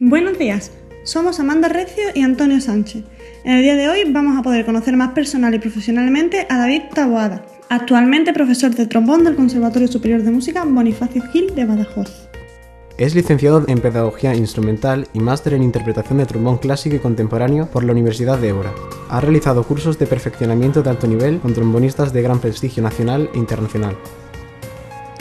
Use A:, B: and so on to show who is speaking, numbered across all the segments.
A: Buenos días, somos Amanda Recio y Antonio Sánchez. En el día de hoy vamos a poder conocer más personal y profesionalmente a David Taboada, actualmente profesor de trombón del Conservatorio Superior de Música Bonifacio Gil de Badajoz.
B: Es licenciado en Pedagogía Instrumental y máster en Interpretación de Trombón Clásico y Contemporáneo por la Universidad de Évora. Ha realizado cursos de perfeccionamiento de alto nivel con trombonistas de gran prestigio nacional e internacional.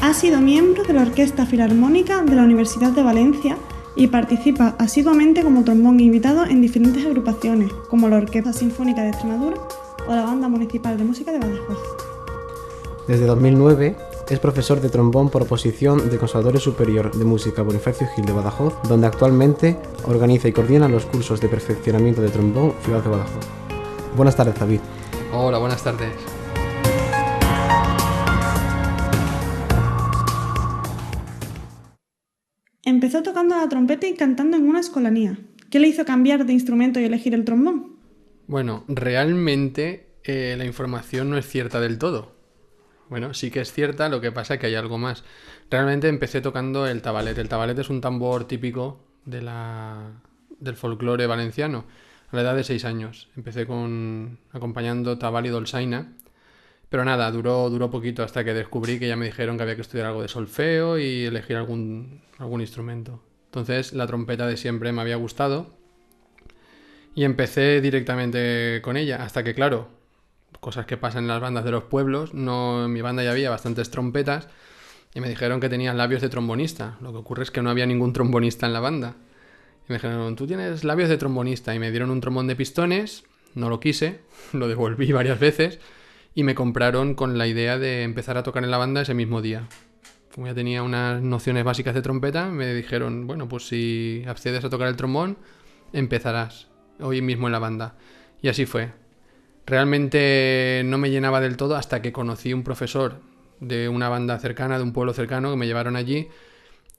A: Ha sido miembro de la Orquesta Filarmónica de la Universidad de Valencia y participa asiduamente como trombón invitado en diferentes agrupaciones, como la Orquesta Sinfónica de Extremadura o la Banda Municipal de Música de Badajoz.
B: Desde 2009 es profesor de trombón por oposición del Conservatorio Superior de Música Bonifacio Gil de Badajoz, donde actualmente organiza y coordina los cursos de perfeccionamiento de trombón Ciudad de Badajoz. Buenas tardes, David.
C: Hola, buenas tardes.
A: Empezó tocando la trompeta y cantando en una escolanía. ¿Qué le hizo cambiar de instrumento y elegir el trombón?
C: Bueno, realmente la información no es cierta del todo. Bueno, sí que es cierta, lo que pasa es que hay algo más. Realmente empecé tocando el tabalet. El tabalet es un tambor típico del folclore valenciano, a la edad de 6 años. Empecé acompañando tabal y dolçaina, pero nada, duró poquito hasta que descubrí que ya me dijeron que había que estudiar algo de solfeo y elegir algún instrumento. Entonces la trompeta de siempre me había gustado y empecé directamente con ella, hasta que claro, cosas que pasan en las bandas de los pueblos, en mi banda ya había bastantes trompetas y me dijeron que tenía labios de trombonista. Lo que ocurre es que no había ningún trombonista en la banda. Y me dijeron, tú tienes labios de trombonista, y me dieron un trombón de pistones, no lo quise, lo devolví varias veces y me compraron con la idea de empezar a tocar en la banda ese mismo día. Como ya tenía unas nociones básicas de trompeta, me dijeron, bueno, pues si accedes a tocar el trombón, empezarás hoy mismo en la banda. Y así fue. Realmente no me llenaba del todo hasta que conocí un profesor de una banda cercana, de un pueblo cercano, que me llevaron allí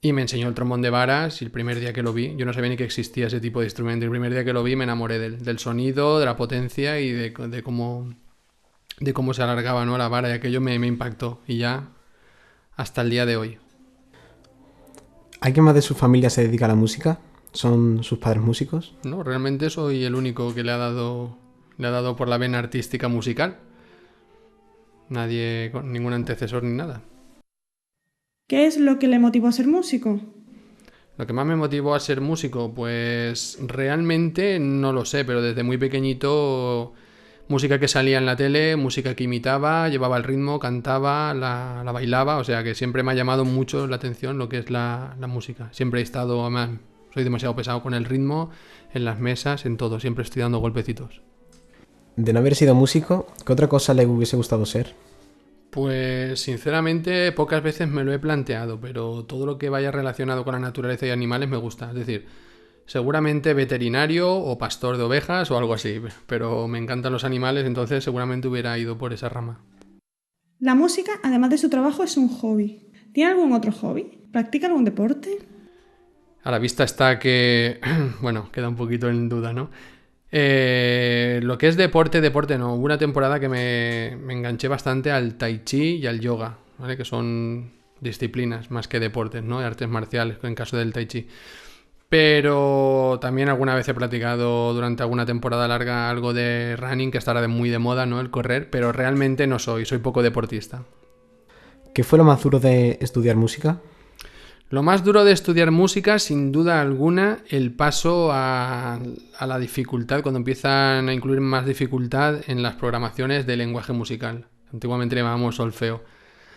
C: y me enseñó el trombón de varas. Y el primer día que lo vi, yo no sabía ni que existía ese tipo de instrumento. El primer día que lo vi me enamoré del sonido, de la potencia y de cómo se alargaba, ¿no?, la vara, y aquello me impactó. Y ya hasta el día de hoy.
B: ¿Alguien más de su familia se dedica a la música? ¿Son sus padres músicos?
C: No, realmente soy el único que le ha dado por la vena artística musical. Nadie, con ningún antecesor ni nada.
A: ¿Qué es lo que le motivó a ser músico?
C: Lo que más me motivó a ser músico, pues realmente no lo sé, pero desde muy pequeñito, música que salía en la tele, música que imitaba, llevaba el ritmo, cantaba, la bailaba, o sea que siempre me ha llamado mucho la atención lo que es la música. Siempre he estado, además, soy demasiado pesado con el ritmo, en las mesas, en todo, siempre estoy dando golpecitos.
B: De no haber sido músico, ¿qué otra cosa le hubiese gustado ser?
C: Pues sinceramente pocas veces me lo he planteado, pero todo lo que vaya relacionado con la naturaleza y animales me gusta. Es decir, seguramente veterinario o pastor de ovejas o algo así, pero me encantan los animales, entonces seguramente hubiera ido por esa rama.
A: La música, además de su trabajo, es un hobby. ¿Tiene algún otro hobby? ¿Practica algún deporte?
C: A la vista está que, bueno, queda un poquito en duda, ¿no? Lo que es deporte no. Hubo una temporada que me enganché bastante al tai chi y al yoga, ¿vale? Que son disciplinas más que deportes, ¿no? De artes marciales, en caso del tai chi. Pero también alguna vez he practicado durante alguna temporada larga algo de running, que estará muy de moda, ¿no?, el correr, pero realmente no soy poco deportista.
B: ¿Qué fue lo más duro de estudiar música?
C: Lo más duro de estudiar música, sin duda alguna, el paso a la dificultad, cuando empiezan a incluir más dificultad en las programaciones de lenguaje musical. Antiguamente le llamábamos solfeo.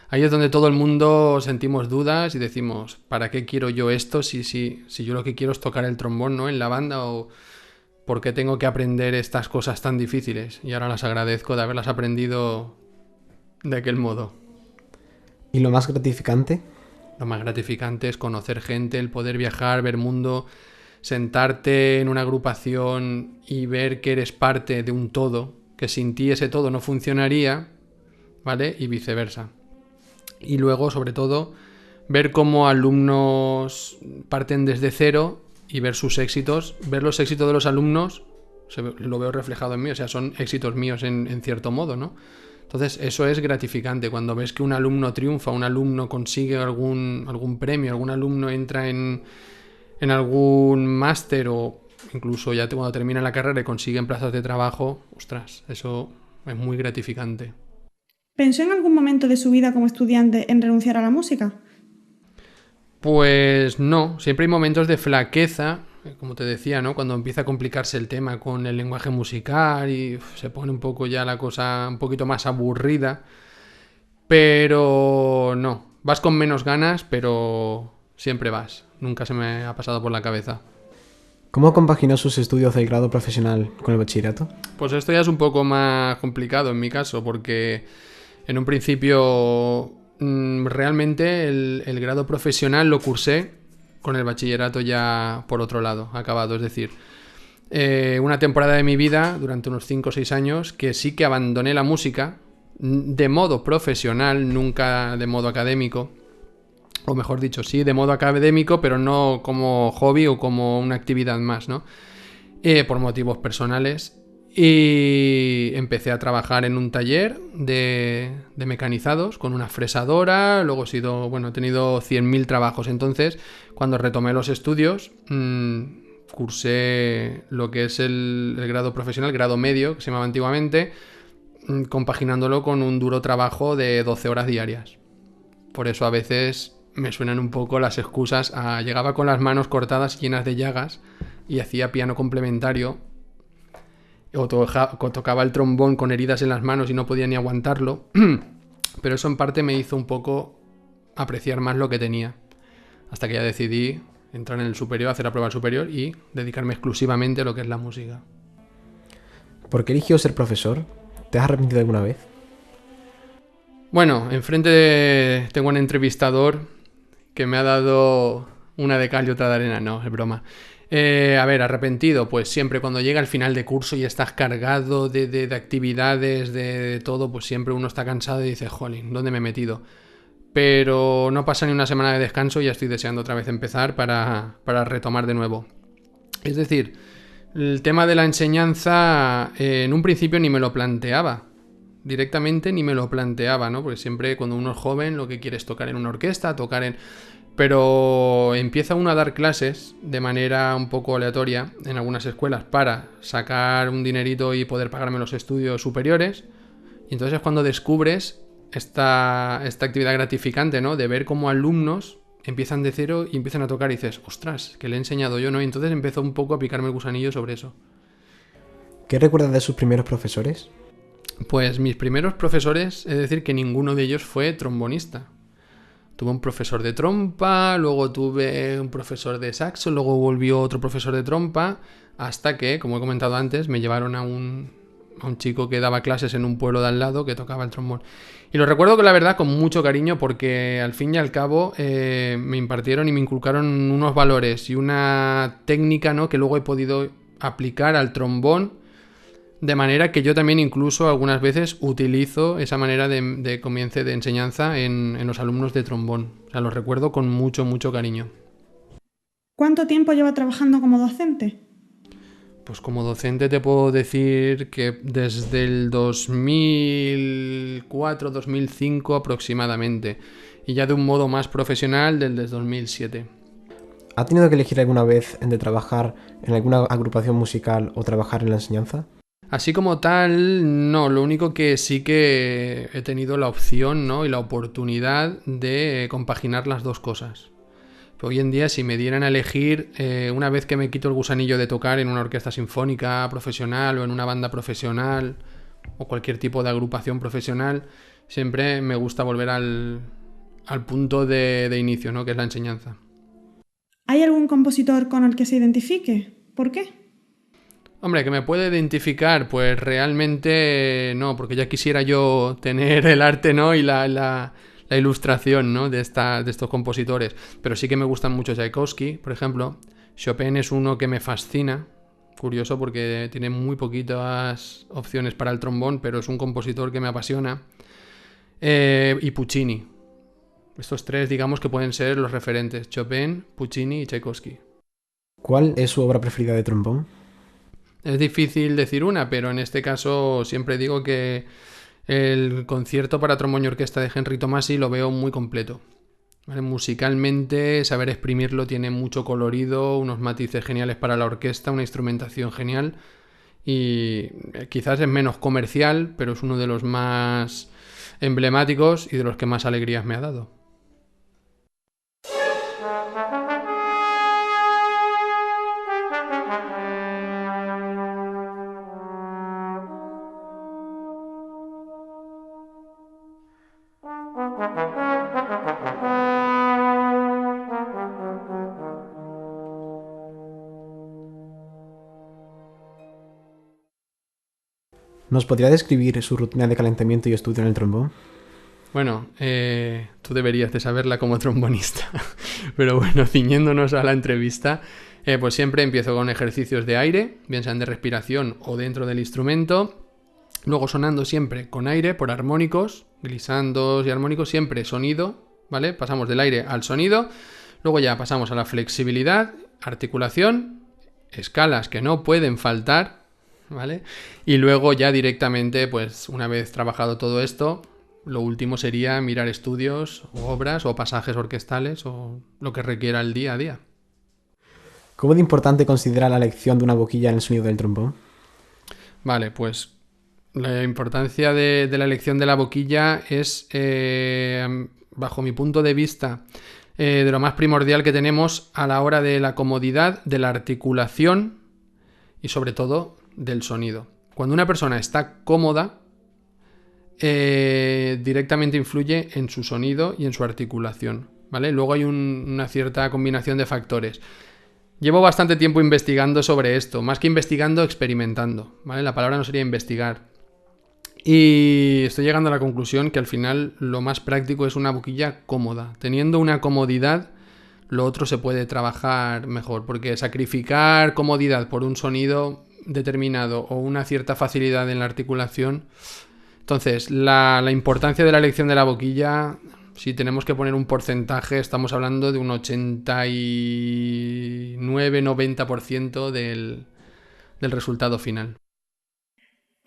C: Ahí es donde todo el mundo sentimos dudas y decimos, ¿para qué quiero yo esto si yo lo que quiero es tocar el trombón, ¿no?, en la banda? ¿O por qué tengo que aprender estas cosas tan difíciles? Y ahora las agradezco de haberlas aprendido de aquel modo.
B: ¿Y lo más gratificante?
C: Lo más gratificante es conocer gente, el poder viajar, ver mundo, sentarte en una agrupación y ver que eres parte de un todo, que sin ti ese todo no funcionaría, ¿vale? Y viceversa. Y luego, sobre todo, ver cómo alumnos parten desde cero y ver sus éxitos, ver los éxitos de los alumnos, lo veo reflejado en mí, o sea, son éxitos míos en cierto modo, ¿no? Entonces eso es gratificante, cuando ves que un alumno triunfa, un alumno consigue algún premio, algún alumno entra en en algún máster o incluso ya cuando terminan la carrera y consiguen plazas de trabajo, ostras, eso es muy gratificante.
A: ¿Pensó en algún momento de su vida como estudiante en renunciar a la música?
C: Pues no, siempre hay momentos de flaqueza, como te decía, ¿no? Cuando empieza a complicarse el tema con el lenguaje musical y se pone un poco ya la cosa un poquito más aburrida, pero no, vas con menos ganas, pero siempre vas, nunca se me ha pasado por la cabeza.
B: ¿Cómo compaginó sus estudios del grado profesional con el bachillerato?
C: Pues esto ya es un poco más complicado en mi caso, porque en un principio realmente el grado profesional lo cursé con el bachillerato ya por otro lado, acabado. Es decir, una temporada de mi vida, durante unos 5 o 6 años, que sí que abandoné la música de modo profesional, nunca de modo académico. O mejor dicho, sí, de modo académico, pero no como hobby o como una actividad más, ¿no? Por motivos personales. Y empecé a trabajar en un taller de mecanizados con una fresadora. Luego he tenido 100.000 trabajos. Entonces, cuando retomé los estudios, cursé lo que es el grado profesional, grado medio, que se llamaba antiguamente, compaginándolo con un duro trabajo de 12 horas diarias. Por eso a veces me suenan un poco las excusas. Llegaba con las manos cortadas llenas de llagas y hacía piano complementario o tocaba el trombón con heridas en las manos y no podía ni aguantarlo. Pero eso en parte me hizo un poco apreciar más lo que tenía, hasta que ya decidí entrar en el superior, hacer la prueba superior y dedicarme exclusivamente a lo que es la música.
B: ¿Por qué eligió ser profesor? ¿Te has arrepentido alguna vez?
C: Bueno, enfrente tengo un entrevistador que me ha dado una de cal y otra de arena. No, es broma. A ver, arrepentido, pues siempre cuando llega el final de curso y estás cargado de actividades, de todo, pues siempre uno está cansado y dice, jolín, ¿dónde me he metido? Pero no pasa ni una semana de descanso y ya estoy deseando otra vez empezar para retomar de nuevo. Es decir, el tema de la enseñanza en un principio ni me lo planteaba. Directamente ni me lo planteaba, ¿no? Porque siempre cuando uno es joven lo que quiere es tocar en una orquesta, tocar en... Pero empieza uno a dar clases de manera un poco aleatoria en algunas escuelas para sacar un dinerito y poder pagarme los estudios superiores. Y entonces es cuando descubres esta actividad gratificante, ¿no? De ver cómo alumnos empiezan de cero y empiezan a tocar y dices, ostras, que le he enseñado yo, ¿no? Y entonces empezó un poco a picarme el gusanillo sobre eso.
B: ¿Qué recuerdas de sus primeros profesores?
C: Pues mis primeros profesores, es decir, que ninguno de ellos fue trombonista. Tuve un profesor de trompa, luego tuve un profesor de saxo, luego volvió otro profesor de trompa, hasta que, como he comentado antes, me llevaron a un chico que daba clases en un pueblo de al lado que tocaba el trombón. Y lo recuerdo, que la verdad, con mucho cariño, porque al fin y al cabo me impartieron y me inculcaron unos valores y una técnica, ¿no?, que luego he podido aplicar al trombón, de manera que yo también incluso algunas veces utilizo esa manera de comienzo de enseñanza en los alumnos de trombón. O sea, los recuerdo con mucho, mucho cariño.
A: ¿Cuánto tiempo lleva trabajando como docente?
C: Pues como docente te puedo decir que desde el 2004-2005 aproximadamente. Y ya de un modo más profesional desde 2007.
B: ¿Ha tenido que elegir alguna vez entre trabajar en alguna agrupación musical o trabajar en la enseñanza?
C: Así como tal, no. Lo único que sí que he tenido la opción, ¿no?, y la oportunidad de compaginar las dos cosas. Hoy en día, si me dieran a elegir, una vez que me quito el gusanillo de tocar en una orquesta sinfónica profesional o en una banda profesional o cualquier tipo de agrupación profesional, siempre me gusta volver al punto de inicio, ¿no?, que es la enseñanza.
A: ¿Hay algún compositor con el que se identifique? ¿Por qué?
C: Hombre, ¿que me puede identificar? Pues realmente no, porque ya quisiera yo tener el arte, ¿no?, y la ilustración, ¿no?, de estos compositores. Pero sí que me gustan mucho Tchaikovsky, por ejemplo. Chopin es uno que me fascina. Curioso porque tiene muy poquitas opciones para el trombón, pero es un compositor que me apasiona. Y Puccini. Estos tres, digamos, que pueden ser los referentes: Chopin, Puccini y Tchaikovsky.
B: ¿Cuál es su obra preferida de trombón?
C: Es difícil decir una, pero en este caso siempre digo que el concierto para trombón y orquesta de Henry Tomasi lo veo muy completo. ¿vale? Musicalmente, saber exprimirlo, tiene mucho colorido, unos matices geniales para la orquesta, una instrumentación genial y quizás es menos comercial, pero es uno de los más emblemáticos y de los que más alegrías me ha dado.
B: ¿Nos podría describir su rutina de calentamiento y estudio en el trombón?
C: Bueno, tú deberías de saberla como trombonista, pero bueno, ciñéndonos a la entrevista, pues siempre empiezo con ejercicios de aire, bien sean de respiración o dentro del instrumento, luego sonando siempre con aire por armónicos, glisandos y armónicos, siempre sonido, ¿vale? Pasamos del aire al sonido, luego ya pasamos a la flexibilidad, articulación, escalas que no pueden faltar, ¿vale? Y luego ya directamente, pues una vez trabajado todo esto, lo último sería mirar estudios o obras o pasajes orquestales o lo que requiera el día a día.
B: ¿Cómo de importante considera la elección de una boquilla en el sonido del trombón?
C: Vale, pues la importancia de la elección de la boquilla es, bajo mi punto de vista, de lo más primordial que tenemos a la hora de la comodidad, de la articulación y sobre todo del sonido. Cuando una persona está cómoda, directamente influye en su sonido y en su articulación, ¿vale? Luego hay una cierta combinación de factores. Llevo bastante tiempo investigando sobre esto, más que investigando, experimentando, ¿vale? La palabra no sería investigar. Y estoy llegando a la conclusión que al final lo más práctico es una boquilla cómoda. Teniendo una comodidad, lo otro se puede trabajar mejor, porque sacrificar comodidad por un sonido determinado o una cierta facilidad en la articulación. Entonces, la importancia de la elección de la boquilla, si tenemos que poner un porcentaje, estamos hablando de un 89-90% del resultado final.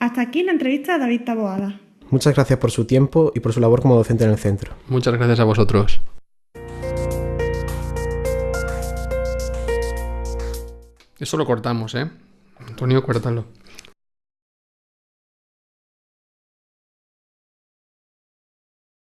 A: Hasta aquí la entrevista a David Taboada.
B: Muchas gracias por su tiempo y por su labor como docente en el centro.
C: Muchas gracias a vosotros. Eso lo cortamos, ¿eh? Antonio, cuértalo.